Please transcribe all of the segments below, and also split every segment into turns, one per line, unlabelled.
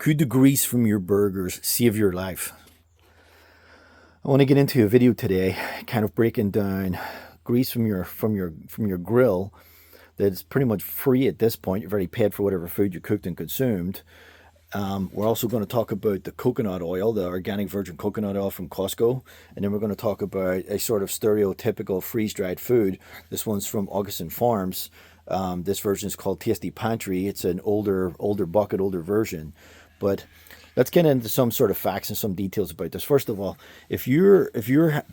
Could the grease from your burgers save your life? I want to get into a video today, kind of breaking down grease from your grill that's pretty much free at this point. You've already paid for whatever food you cooked and consumed. We're also going to talk about the coconut oil, the organic virgin coconut oil from Costco, and then we're going to talk about a sort of stereotypical freeze-dried food. This one's from Augustin Farms. This version is called Tasty Pantry. It's an older bucket, older version, but let's get into some sort of facts and some details about this. First of all, if you're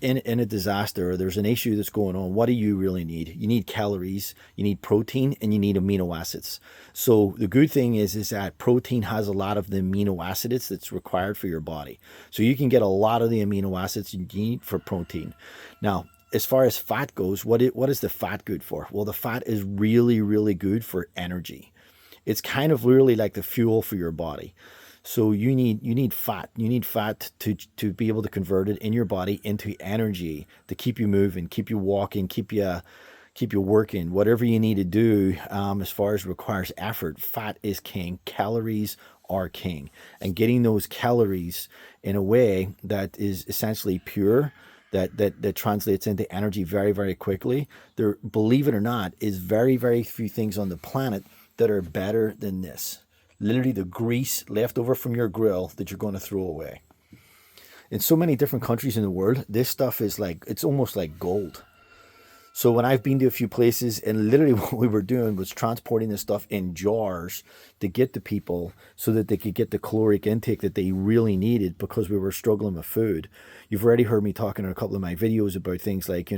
in a disaster or there's an issue that's going on, what do you really need? You need calories, you need protein, and you need amino acids. So the good thing is that protein has a lot of the amino acids that's required for your body. So you can get a lot of the amino acids you need for protein. Now, as far as fat goes, what is the fat good for? Well, the fat is really, really good for energy. It's kind of really like the fuel for your body. So you need fat. You need fat to be able to convert it in your body into energy to keep you moving, keep you walking, keep you working. Whatever you need to do, as far as requires effort, fat is king. Calories are king, and getting those calories in a way that is essentially pure. That translates into energy very, very quickly. There, believe it or not, is very, very few things on the planet that are better than this. Literally the grease left over from your grill that you're going to throw away. In so many different countries in the world, this stuff is like, it's almost like gold. So when I've been to a few places, and literally what we were doing was transporting this stuff in jars to get to people so that they could get the caloric intake that they really needed because we were struggling with food. You've already heard me talking in a couple of my videos about things like,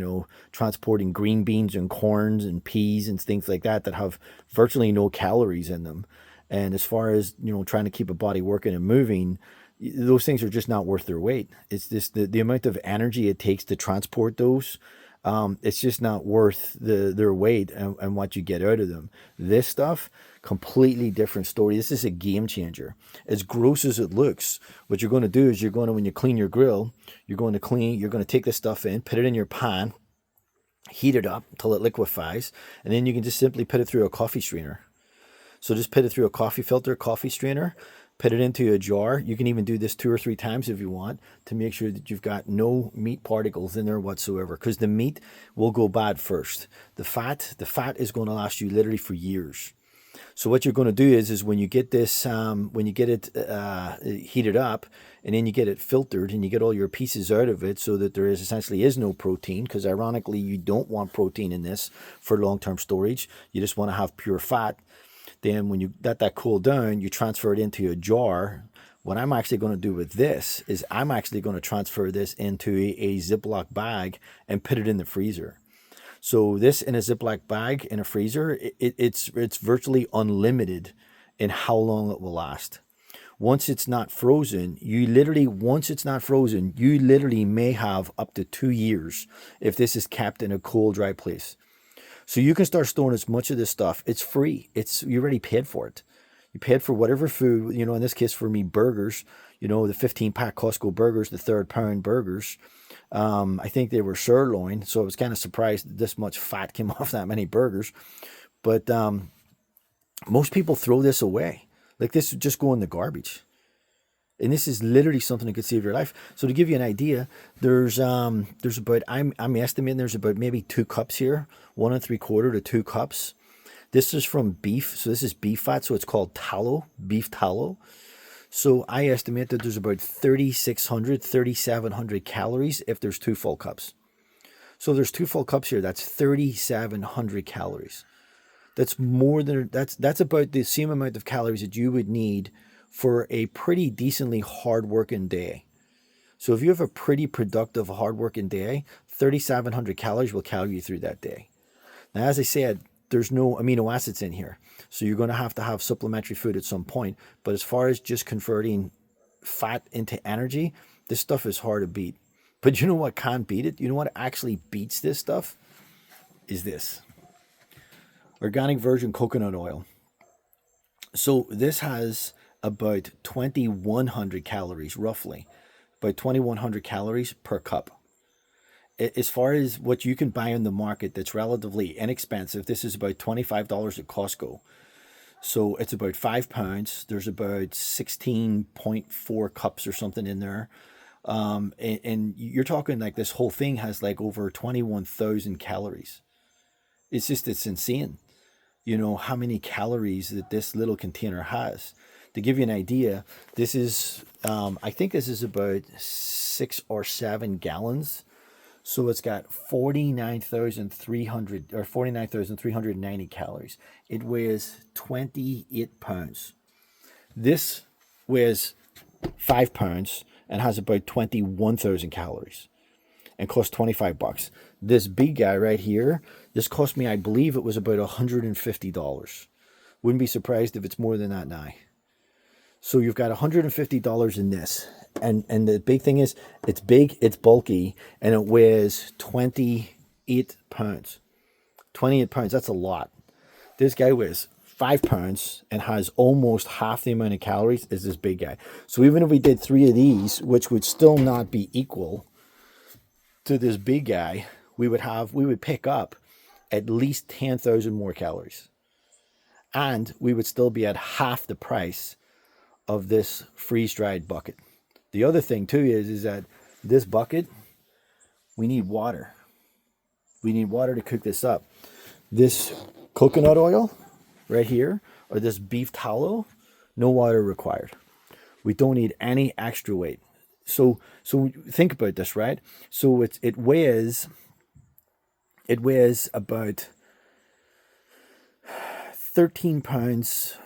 transporting green beans and corns and peas and things like that have virtually no calories in them. And as far as, trying to keep a body working and moving, those things are just not worth their weight. It's just the amount of energy it takes to transport those. It's just not worth their weight and what you get out of them. This stuff, completely different story. This is a game changer. As gross as it looks, what you're going to do is when you clean your grill, you're going to take this stuff in, put it in your pan, heat it up until it liquefies, and then you can just simply put it through a coffee strainer. So just put it through a coffee filter, coffee strainer, put it into a jar. You can even do this 2 or 3 times if you want to make sure that you've got no meat particles in there whatsoever, because the meat will go bad first. The fat is going to last you literally for years. So what you're going to do is when you get this, when you get it heated up, and then you get it filtered and you get all your pieces out of it so that there essentially is no protein, because ironically you don't want protein in this for long-term storage. You just want to have pure fat. Then when you let that cool down, you transfer it into a jar. What I'm actually going to do with this is I'm actually going to transfer this into a Ziploc bag and put it in the freezer. So this in a Ziploc bag in a freezer, it's virtually unlimited in how long it will last. Once it's not frozen, you literally may have up to 2 years if this is kept in a cool, dry place. So you can start storing as much of this stuff. It's free. You already paid for it. You paid for whatever food, in this case for me, burgers, the 15-pack Costco burgers, the 3rd-pound burgers. I think they were sirloin, so I was kind of surprised that this much fat came off that many burgers. But most people throw this away. Like, this would just go in the garbage. And this is literally something that could save your life. So to give you an idea, there's about, I'm estimating there's about maybe 2 cups here, 1 3/4 to 2 cups. This is from beef, so this is beef fat, so it's called tallow, beef tallow. So I estimate that there's about 3,600, 3,700 calories if there's 2 full cups. So there's 2 full cups here. That's 3,700 calories. That's about the same amount of calories that you would need for a pretty decently hard-working day. So if you have a pretty productive, hard-working day, 3,700 calories will carry you through that day. Now, as I said, there's no amino acids in here, so you're going to have supplementary food at some point. But as far as just converting fat into energy, this stuff is hard to beat. But you know what can't beat it? You know what actually beats this stuff? Is this. Organic virgin coconut oil. So this has about 2,100 calories, roughly. About 2,100 calories per cup. As far as what you can buy on the market that's relatively inexpensive, this is about $25 at Costco. So it's about 5 pounds. There's about 16.4 cups or something in there. And you're talking like this whole thing has like over 21,000 calories. It's insane, how many calories that this little container has. To give you an idea, this is, I think this is about 6 or 7 gallons. So it's got 49,300 or 49,390 calories. It weighs 28 pounds. This weighs 5 pounds and has about 21,000 calories and costs $25. This big guy right here, this cost me, I believe it was about $150. Wouldn't be surprised if it's more than that now. So you've got $150 in this. And the big thing is, it's big, it's bulky, and it weighs 28 pounds. 28 pounds, that's a lot. This guy weighs 5 pounds and has almost half the amount of calories as this big guy. So even if we did 3 of these, which would still not be equal to this big guy, we would pick up at least 10,000 more calories. And we would still be at half the price of this freeze-dried bucket. The other thing too is that this bucket, we need water. We need water to cook this up. This coconut oil right here, or this beef tallow, no water required. We don't need any extra weight. So think about this, right? So it weighs about 13 pounds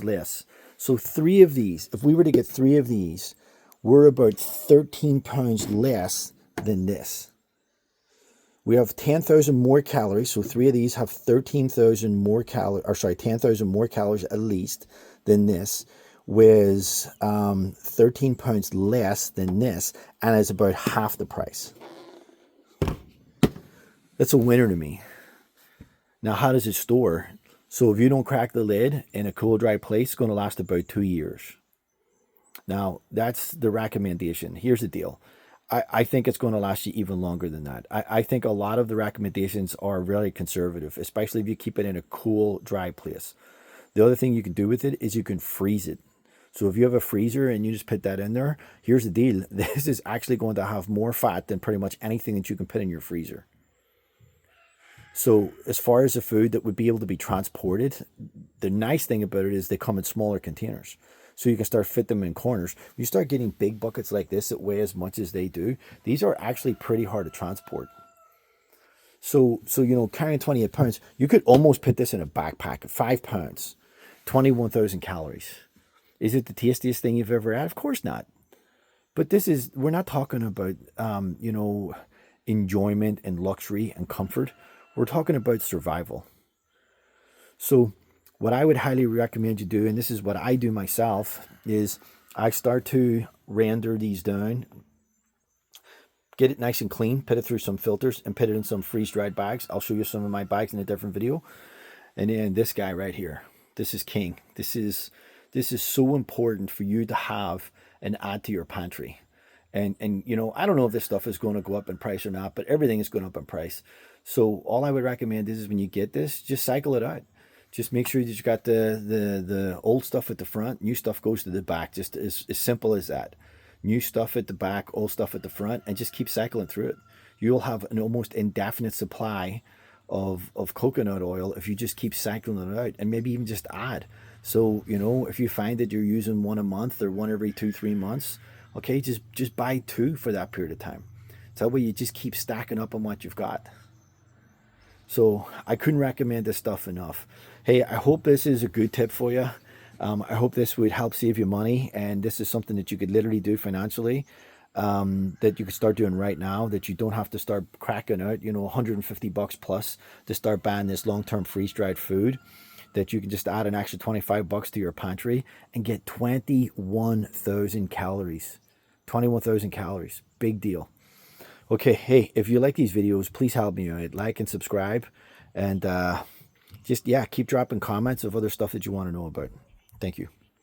less. So 3 of these, if we were to get 3 of these, we're about 13 pounds less than this. We have 10,000 more calories, so 3 of these have 13,000 more calories, 10,000 more calories at least than this, weighs 13 pounds less than this, and is about half the price. That's a winner to me. Now, how does it store? So if you don't crack the lid in a cool, dry place, it's going to last about 2 years. Now, that's the recommendation. Here's the deal. I think it's going to last you even longer than that. I think a lot of the recommendations are really conservative, especially if you keep it in a cool, dry place. The other thing you can do with it is you can freeze it. So if you have a freezer and you just put that in there, here's the deal. This is actually going to have more fat than pretty much anything that you can put in your freezer. So as far as the food that would be able to be transported, the nice thing about it is they come in smaller containers. So you can start fit them in corners. You start getting big buckets like this that weigh as much as they do. These are actually pretty hard to transport. So carrying 28 pounds, you could almost put this in a backpack. 5 pounds, 21,000 calories. Is it the tastiest thing you've ever had? Of course not. But we're not talking about, enjoyment and luxury and comfort. We're talking about survival. So what I would highly recommend you do, and this is what I do myself, is I start to render these down, get it nice and clean, put it through some filters, and put it in some freeze-dried bags. I'll show you some of my bags in a different video. And then this guy right here, this is king. This is so important for you to have and add to your pantry. And I don't know if this stuff is going to go up in price or not, but everything is going up in price. So all I would recommend is when you get this, just cycle it out. Just make sure that you got the old stuff at the front, new stuff goes to the back. Just as simple as that. New stuff at the back, old stuff at the front, and just keep cycling through it. You'll have an almost indefinite supply of coconut oil if you just keep cycling it out, and maybe even just add. So, if you find that you're using one a month or one every 2-3 months, okay, just buy 2 for that period of time. So that way you just keep stacking up on what you've got. So I couldn't recommend this stuff enough. Hey, I hope this is a good tip for you. I hope this would help save you money, and this is something that you could literally do financially, that you could start doing right now, that you don't have to start cracking out, $150 plus to start buying this long-term freeze-dried food, that you can just add an extra $25 to your pantry and get 21,000 calories. 21,000 calories, big deal. Okay, hey, if you like these videos, please help me out. Like and subscribe. And keep dropping comments of other stuff that you want to know about. Thank you.